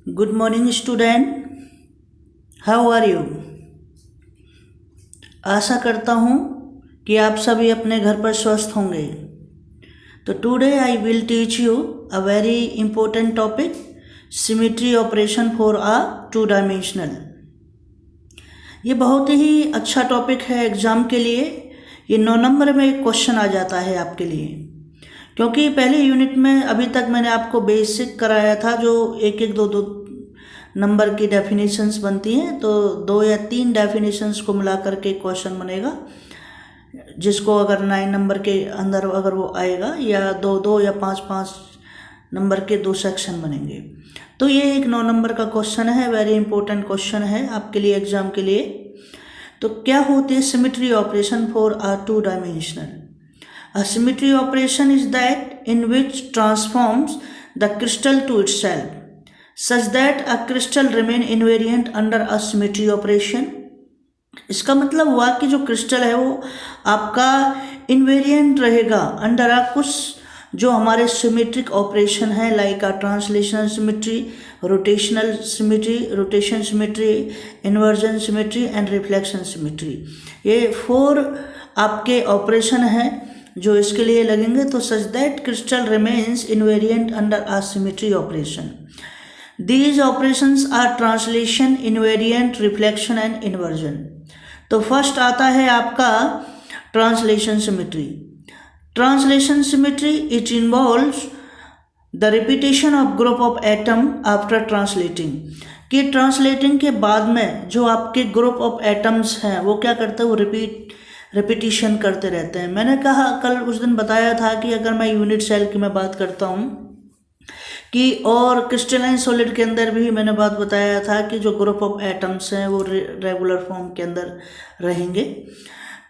Good morning, student. How are you? आशा करता हूँ कि आप सभी अपने घर पर स्वस्थ होंगे। तो today I will teach you a very important topic, symmetry operation for a two dimensional. ये बहुत ही अच्छा टॉपिक है एग्जाम के लिए। ये 9 नंबर में एक क्वेश्चन आ जाता है आपके लिए, क्योंकि पहले यूनिट में अभी तक मैंने आपको बेसिक कराया था, जो एक एक दो दो नंबर की डेफिनेशंस बनती हैं। तो 2 या 3 डेफिनेशंस को मिला करके क्वेश्चन बनेगा, जिसको अगर 9 नंबर के अंदर अगर वो आएगा, या 2 या 5 नंबर के 2 सेक्शन बनेंगे। तो ये एक 9 नंबर का क्वेश्चन है, वेरी इंपॉर्टेंट क्वेश्चन है आपके लिए एग्जाम के लिए। तो क्या होती है symmetry operation for a two dimensional? A symmetry operation is that in which transforms the crystal to itself such that a crystal remain invariant under a symmetry operation। इसका मतलब हुआ कि जो क्रिस्टल है वो आपका इन्वेरिएंट रहेगा अंडर आ कुछ जो हमारे सिमेट्रिक ऑपरेशन है, like uh translational symmetry, rotational symmetry, rotation symmetry, inversion symmetry and reflection symmetry. ये 4 आपके ऑपरेशन हैं जो इसके लिए लगेंगे। तो such that crystal remains invariant under a symmetry operation. These operations are translation, invariant, reflection and inversion. तो first आता है आपका translation symmetry. Translation symmetry it involves the repetition of group of atom after translating. कि translating के बाद में जो आपके ग्रुप ऑफ एटम्स हैं वो क्या करते हैं, वो रिपीटिशन करते रहते हैं। मैंने कहा कल उस दिन बताया था कि अगर मैं यूनिट सेल की मैं बात करता हूँ कि, और क्रिस्टलाइन सॉलिड के अंदर भी मैंने बात बताया था कि जो ग्रुप ऑफ एटम्स हैं वो रेगुलर फॉर्म के अंदर रहेंगे।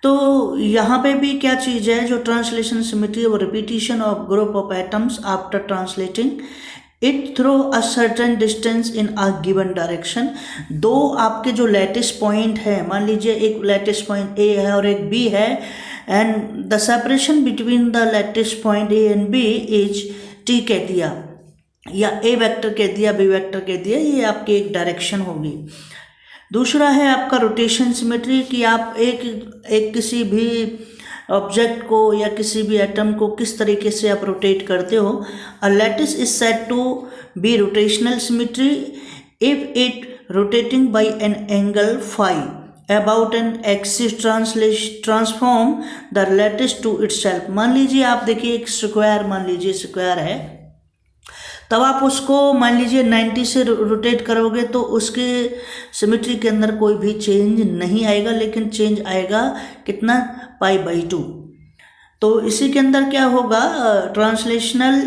तो यहाँ पे भी क्या चीज़ है, जो ट्रांसलेशन सिमेट्री वो repetition of group of atoms after translating it through a certain distance in a given direction. 2 आपके जो लैटिस पॉइंट है, मान लीजिए एक लैटिस पॉइंट ए है और एक बी है, and the separation between the lattice point A and B is T कह दिया, या ए वेक्टर कह दिया, बी वेक्टर कह दिया, ये आपकी एक डायरेक्शन होगी। दूसरा है आपका रोटेशन सिमेट्री, कि आप एक किसी भी ऑब्जेक्ट को या किसी भी एटम को किस तरीके से आप रोटेट करते हो। A lattice is said to be rotational symmetry if it rotating by an angle phi about an axis transform the lattice to itself. मान लीजिए आप देखिए एक स्क्वायर, मान लीजिए स्क्वायर है, तब आप उसको मान लीजिए 90 से रोटेट करोगे तो उसके सिमेट्री के अंदर कोई भी चेंज नहीं आएगा, लेकिन चेंज आएगा कितना, π/2। तो इसी के अंदर क्या होगा, ट्रांसलेशनल,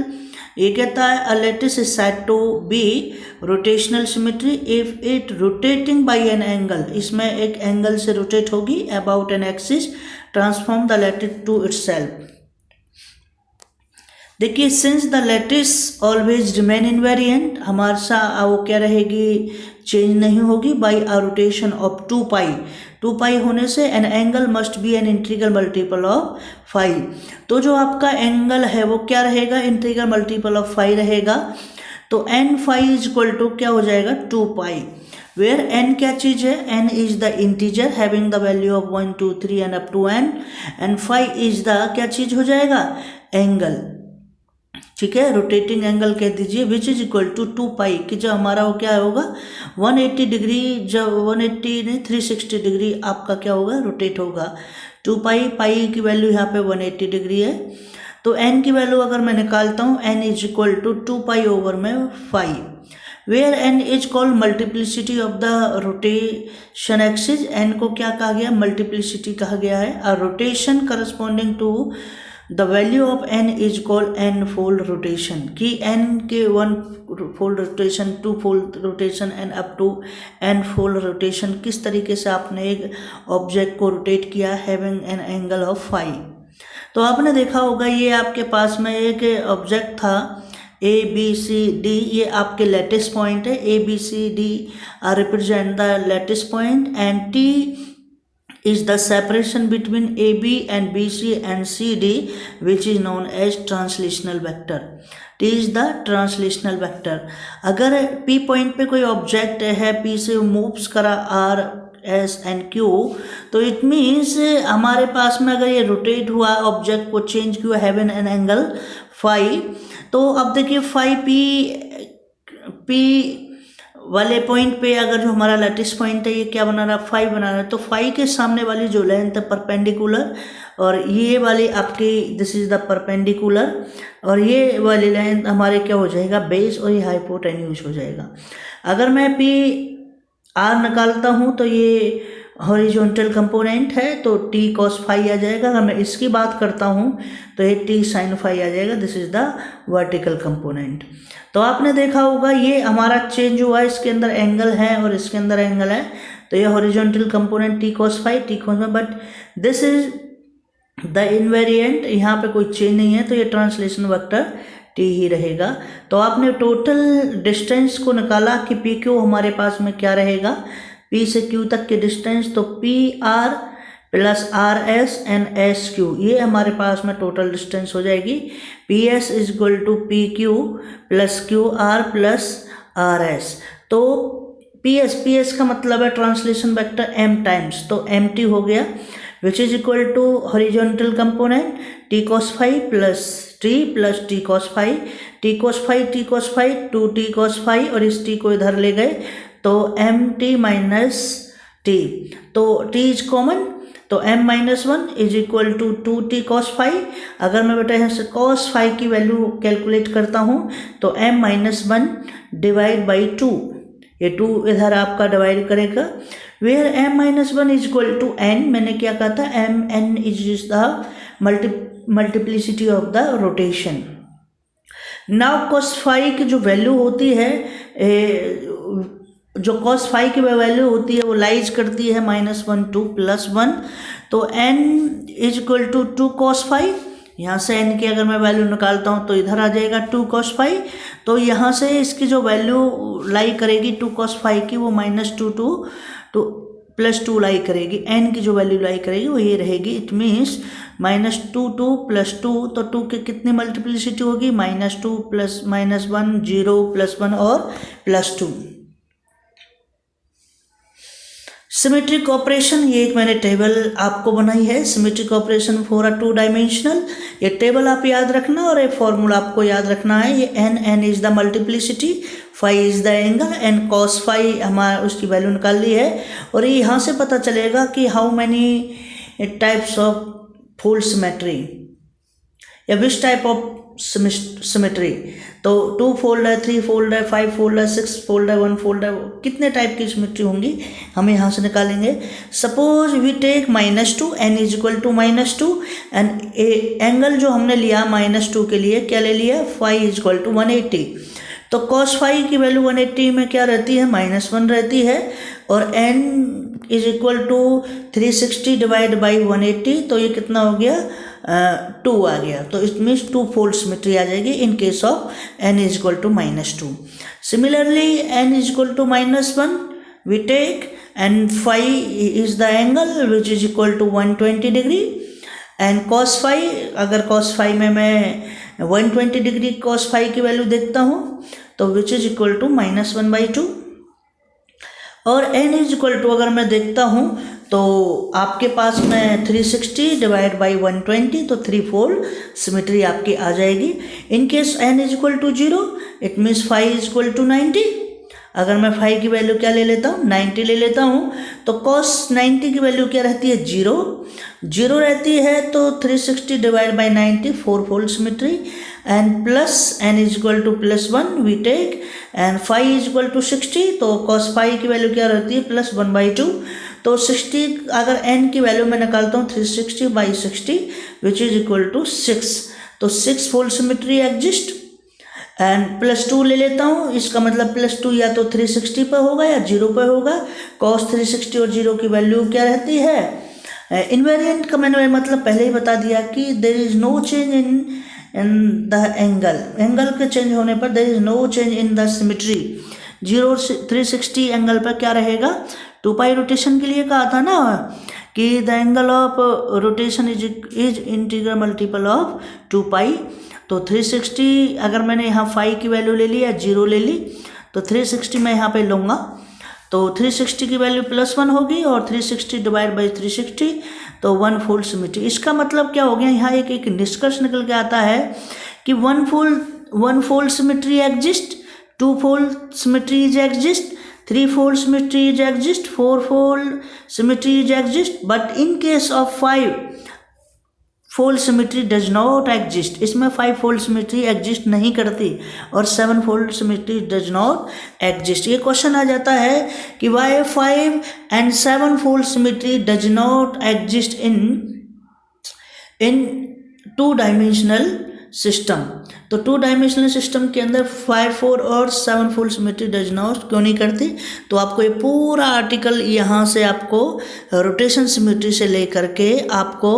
ये कहता है a lattice is said to be rotational symmetry if it rotating by an angle, इसमें एक एंगल से रोटेट होगी, about an axis transform the lattice to itself. देखिए since the lattice always remain invariant, हमारा वो क्या रहेगी, चेंज नहीं होगी, बाई अ रोटेशन ऑफ 2π होने से an angle must be an integral multiple of phi. तो जो आपका एंगल है वो क्या रहेगा, इंटीग्रल मल्टीपल ऑफ फाई रहेगा। तो n phi is equal to क्या हो जाएगा, 2π, वेयर एन क्या चीज़ है, n is the integer having the value of 1 2 3 and up to n, and phi is the क्या चीज़ हो जाएगा, एंगल। ठीक है, रोटेटिंग एंगल कह दीजिए, विच इज इक्वल टू 2π, कि जब हमारा वो क्या होगा 180 डिग्री, जब 180 नहीं 360 डिग्री आपका क्या होगा, रोटेट होगा। 2π, पाई की वैल्यू यहाँ पे 180 डिग्री है। तो n की वैल्यू अगर मैं निकालता हूँ, n is equal to 2π over में 5, where n is called multiplicity of the rotation axis. n को क्या कहा गया, मल्टीप्लिसिटी कहा गया है। A rotation corresponding to the value of n is called n fold rotation, कि n के 1 fold rotation, 2 fold rotation and up to n fold rotation, किस तरीके से आपने एक ऑब्जेक्ट को रोटेट किया हैविंग एन एंगल ऑफ 5। तो आपने देखा होगा ये आपके पास में एक ऑब्जेक्ट था ABCD, ये आपके लैटिस पॉइंट है, ABCD represent the lattice point, and T is the separation between AB and BC and CD, which is known as translational vector. T is the translational vector. अगर P point पे कोई object है, P से moves करा R S and Q, तो it means हमारे पास में अगर ये रोटेट हुआ ऑब्जेक्ट को चेंज किया हैवन एन एंगल फाई, तो अब देखिए फाई P वाले पॉइंट पे अगर जो हमारा लैटिस पॉइंट है ये क्या बना रहा है, फाई बना रहा है, तो फाई के सामने वाली जो लेंथ है परपेंडिकुलर, और ये वाली आपकी दिस इज द परपेंडिकुलर, और ये वाली लेंथ हमारे क्या हो जाएगा, बेस, और ये हाइपोटेन्यूज हो जाएगा। अगर मैं पी आर निकालता हूँ तो ये हॉरिजॉन्टल कंपोनेंट है, तो टी कॉस फाई आ जाएगा। अगर मैं इसकी बात करता हूँ तो ये टी साइन फाई आ जाएगा। This is the vertical component. तो आपने देखा होगा ये हमारा चेंज हुआ है, इसके अंदर एंगल है और इसके अंदर एंगल है, तो ये horizontal component T cos phi, T cos phi, but this is the invariant, यहाँ पे कोई चेंज नहीं है, तो ये ट्रांसलेशन वेक्टर टी ही रहेगा। तो आपने टोटल डिस्टेंस को निकाला कि पी क्यू हमारे पास में क्या रहेगा, पी से क्यू तक के डिस्टेंस, तो P R plus R S and S Q, ये हमारे पास में टोटल डिस्टेंस हो जाएगी। P S is equal to P Q plus Q R plus R S. तो पी एस का मतलब है ट्रांसलेशन वेक्टर एम टाइम्स, तो एम टी हो गया, which is equal to horizontal component T cos phi plus T cos phi, T cos phi two T cos phi, और इस T को इधर ले गए तो एम टी माइनस टी, तो टी इज कॉमन, तो m minus one is equal to two T cos phi. अगर मैं बेटा यहाँ से कॉस फाई की वैल्यू कैलकुलेट करता हूँ तो m minus one divide by two, ये टू इधर आपका डिवाइड करेगा, where m minus one is equal to n, मैंने क्या कहा था, n is the multiplicity of the rotation. Now cos phi की जो वैल्यू होती है, जो कॉस फाई की वैल्यू होती है वो लाइज करती है -1 टू +1, तो n is equal to 2 cos phi, यहाँ से n की अगर मैं वैल्यू निकालता हूँ तो इधर आ जाएगा 2 कॉस फाई, तो यहाँ से इसकी जो वैल्यू लाई करेगी 2 कॉस फाई की वो -2 टू +2 लाई करेगी, n की जो वैल्यू लाई करेगी वो ये रहेगी। इट मीन्स -2 टू +2, तो 2 की कितनी मल्टीप्लिसिटी होगी, -2 प्लस -1 0 +1 और +2। सिमेट्रिक ऑपरेशन, ये एक मैंने टेबल आपको बनाई है, symmetric operation for a 2 dimensional, ये टेबल आप याद रखना और ये फॉर्मूला आपको याद रखना है। ये n is the multiplicity, phi is the angle, and cos phi हमारा उसकी वैल्यू निकाल ली है, और ये यहाँ से पता चलेगा कि how many types of full symmetry या विच टाइप ऑफ सिमेट्री, तो 2 फोल्ड है, 3 फोल्ड है, 5 फोल्ड है, 6 फोल्ड है, 1 फोल्ड है, कितने टाइप की सिमेट्री होंगी हमें यहाँ से निकालेंगे। Suppose we take -2, n is equal to -2, and angle जो हमने लिया -2 के लिए क्या ले लिया, फाई इज इक्वल टू 180, तो कॉस फाई की वैल्यू 180 में क्या रहती है, -1 रहती है, और n is equal to 360 divide by 180, तो ये कितना हो गया, 2 आ गया, तो इट मीन्स 2 फोल्ड सिमेट्री आ जाएगी in case of n is equal to -2। Similarly n is equal to -1 we take, and phi is the angle which is equal to 120 degree, and cos phi, अगर cos phi में मैं 120 degree cos phi की value देखता हूँ तो विच is equal to -1/2, और n is equal to अगर मैं देखता हूँ तो आपके पास में 360 डिवाइड बाई 120, तो 3 फोल्ड सिमेट्री आपकी आ जाएगी। In case n is equal to 0, it means phi is equal to 90। अगर मैं फाई की वैल्यू क्या ले लेता हूँ, 90 ले लेता हूँ, तो कॉस 90 की वैल्यू क्या रहती है, 0 रहती है, तो 360 divide by 90 4 fold symmetry, and plus n is equal to +1 we take, and phi is equal to 60, तो कॉस फाई की वैल्यू क्या रहती है, +1/2, तो 60 अगर n की वैल्यू मैं निकालता हूँ 360/60 विच इज इक्वल टू 6, तो 6 फोल्ड सिमेट्री एग्जिस्ट, एंड +2 ले लेता हूँ, इसका मतलब +2 या तो 360 पर होगा या 0 पर होगा। कॉस 360 और 0 की वैल्यू क्या रहती है, इनवेरिएंट का मैंने मतलब पहले ही बता दिया कि there is no change in the angle के चेंज होने पर there is no change in the symmetry. 0 से 360 एंगल पर क्या रहेगा, 2 पाई रोटेशन के लिए कहा था ना कि the angle of rotation is integral multiple of 2 पाई। तो 360 अगर मैंने यहाँ फाई की वैल्यू ले ली या 0 ले ली तो 360 मैं यहाँ पे लूँगा, तो 360 की वैल्यू +1 होगी और 360 डिवाइड बाई 360 तो 1 फोल्ड सिमेट्री। इसका मतलब क्या हो गया, यहाँ एक निष्कर्ष निकल के आता है कि 1 fold symmetry exist, 2 fold symmetry is exist, 3 fold symmetry is exist, 4 fold symmetry is exist, but in case of 5 fold symmetry does not exist। इसमें 5 fold symmetry exist नहीं करती और 7 fold symmetry does not exist। ये question आ जाता है कि why 5 and 7 fold symmetry does not exist in 2-dimensional system. तो 2-dimensional system के अंदर 5 4 और 7 फोल्ड सिमेट्री डज नॉट क्यों नहीं करती। तो आपको ये पूरा आर्टिकल यहाँ से आपको रोटेशन सिमेट्री से लेकर के आपको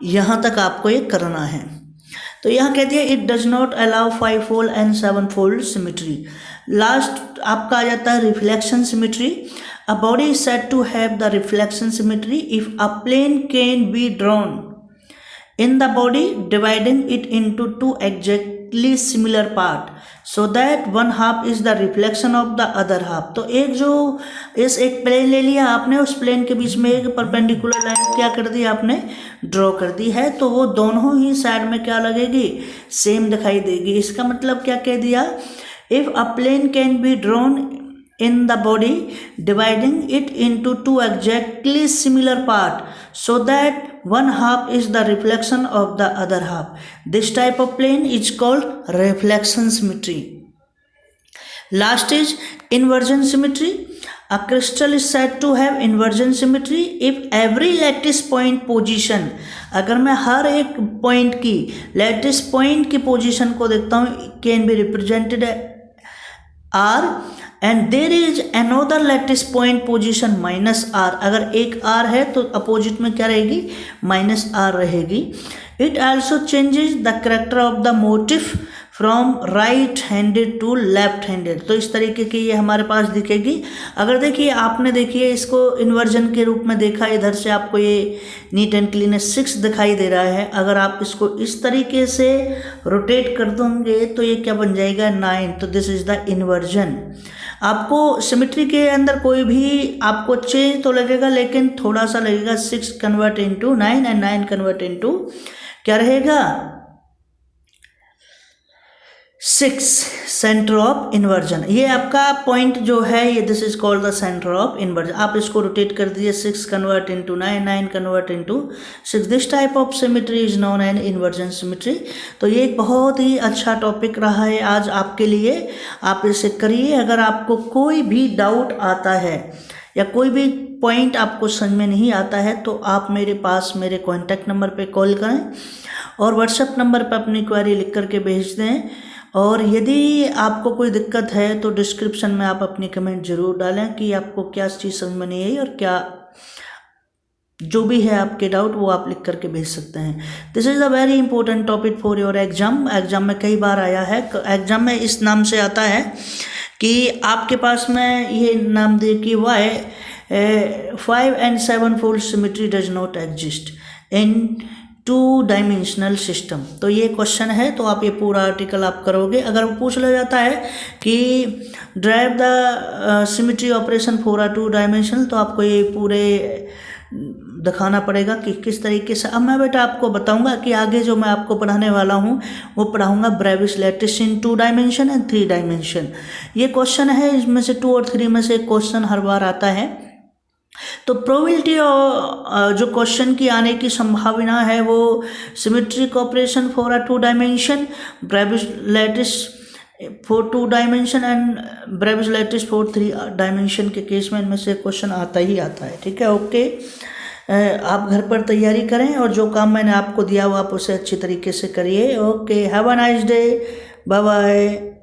यहाँ तक आपको ये करना है। तो यहाँ कहती है it does not allow 5 fold and 7 fold symmetry. Last आपका आ जाता है reflection symmetry. A body is said to have the reflection symmetry if a plane can be drawn in the body dividing it into 2 exactly similar part so that one half is the reflection of the other half। तो एक plane ले लिया आपने, उस plane के बीच में एक perpendicular line क्या कर दी आपने, ड्रॉ कर दी है, तो वो दोनों ही साइड में क्या लगेगी, सेम दिखाई देगी। इसका मतलब क्या कह दिया, if a plane can be drawn in the body dividing it into 2 exactly similar part so that one half is the reflection of the other half, this type of plane is called reflection symmetry। last is inversion symmetry। a crystal is said to have inversion symmetry if every lattice point position, अगर मैं हर एक point की lattice point की position को देखता हूँ, can be represented R and there is another lattice point position -R। अगर एक R है तो अपोजिट में क्या रहेगी, -R रहेगी। It also changes the character of the motif from right handed to left handed. तो इस तरीके की ये हमारे पास दिखेगी। अगर देखिए आपने देखिए इसको इन्वर्जन के रूप में देखा, इधर से आपको ये नीट एंड क्लीन 6 दिखाई दे रहा है। अगर आप इसको इस तरीके से रोटेट कर दोगे तो ये क्या बन जाएगा, 9। तो दिस इज द इन्वर्जन। आपको सिमेट्री के अंदर कोई भी आपको चेंज तो लगेगा, लेकिन थोड़ा सा लगेगा। 6 convert into 9 and 9 convert into क्या रहेगा, 6 सेंटर ऑफ इन्वर्जन। ये आपका पॉइंट जो है ये this is called the centre of inversion. आप इसको रोटेट कर दीजिए, 6 convert into 9, 9 convert into 6। This type of symmetry is known an inversion symmetry. तो ये एक बहुत ही अच्छा टॉपिक रहा है आज आपके लिए, आप इसे करिए। अगर आपको कोई भी डाउट आता है या कोई भी पॉइंट आपको समझ में नहीं आता है तो आप मेरे पास मेरे कॉन्टैक्ट नंबर पे कॉल करें और व्हाट्सएप नंबर पे अपनी क्वेरी लिख करके भेज दें। और यदि आपको कोई दिक्कत है तो डिस्क्रिप्शन में आप अपनी कमेंट ज़रूर डालें कि आपको क्या चीज़ समझ में नहीं आई और क्या जो भी है आपके डाउट वो आप लिख करके भेज सकते हैं। This is a very important topic for your exam. Exam में कई बार आया है, एग्जाम में इस नाम से आता है कि आपके पास में ये नाम दे कि Y 5 and 7 fold symmetry does not exist in 2-dimensional system. तो ये क्वेश्चन है, तो आप ये पूरा आर्टिकल आप करोगे। अगर वो पूछ लिया जाता है कि drive the symmetry operation for a 2-dimensional, तो आपको ये पूरे दिखाना पड़ेगा कि किस तरीके से। अब मैं बेटा आपको बताऊंगा कि आगे जो मैं आपको पढ़ाने वाला हूँ वो पढ़ाऊंगा Brevis lattice in 2 dimension and 3 dimension. ये क्वेश्चन है, इसमें से 2 और 3 में से क्वेश्चन हर बार आता है। तो प्रोबेबिलिटी जो क्वेश्चन की आने की संभावना है वो symmetric operation for a 2 dimension, Brevis lattice for 2 dimension and Brevis lattice for 3 dimension के केस में इनमें से क्वेश्चन आता ही आता है। ठीक है, ओके। आप घर पर तैयारी करें और जो काम मैंने आपको दिया वो आप उसे अच्छी तरीके से करिए। Okay, have a nice day, bye bye.